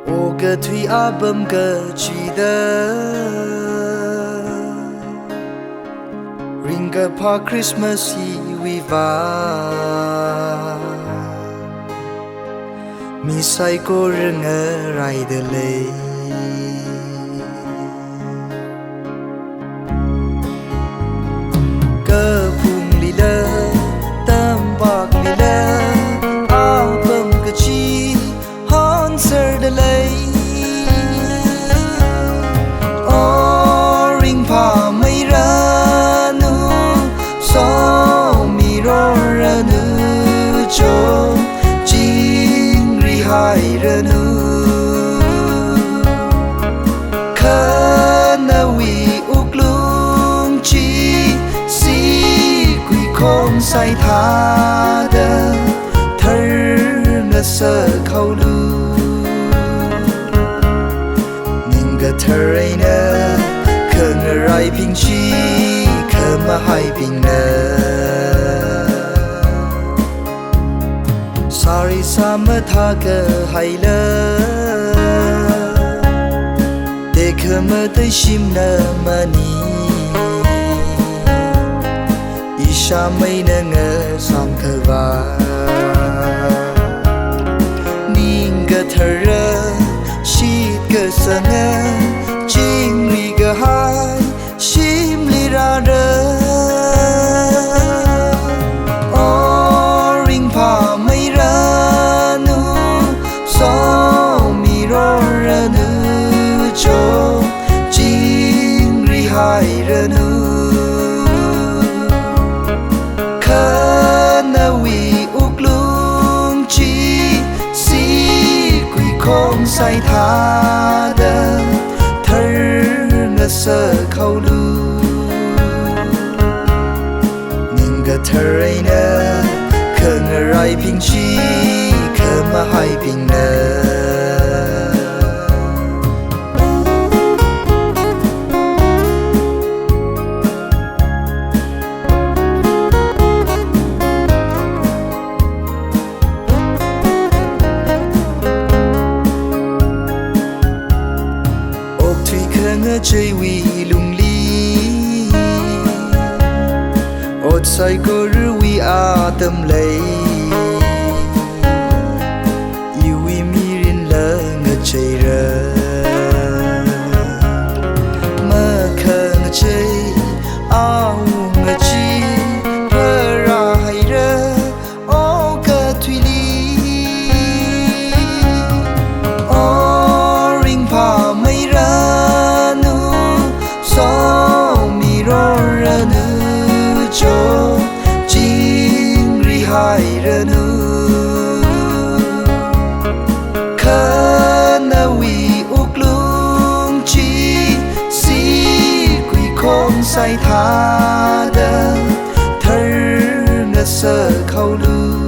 我个推阿本个记得 Ringphamei Christmas Viva มีใส่ก็เรื่องอะไรเดเลยก็พุ่งลีเลตามปากลีเลอาเบิ่มกะจีฮอนเซอร์เดเลยโอ้ริงพาไม่รานูสอมีรอรานูโจจิงรีหายรานูคานาวีอุกลุงจีสีกุยคงใส่ทาเดเธอเงาเสือเขาลูนิ่งกับเธอไอ้เนอเครื่องอะไรพิงชีเคยมาให้พิงเนอSorry สามทาเกอให้เลยเด็กมาได้ชิมเนอมานีอีชาไม่เนเงสามเธอว่านิ่งกับเธอชีดกับเสงจิงรีกับหายชิมลีราเดโอ้ริงพาไม่รานูสอมีรอรานูโจจิงรีหายรานูคานาวีอุกลุงจีสีกุยคงใส่ทาเดเธอเงาเสือเขาลูนิ่งกับเธอไอ้เนอเครื่องอะไรพิงชีเคยมาให้พิงเนอใจวีลุงลีอดใส่ก็รู้วีอาเติมเลยอีวีมีรินละเงใจเรมาเคืองใจเอาเงจีเพื่อราให้เรโอกะทุยลีโอริงพาไม่ราสอมีรอรานูโจจิงรีหายรานูคานาวีอุกลุงจีสีกุยคงใส่ทาเดเธอเงาเสือเขาลู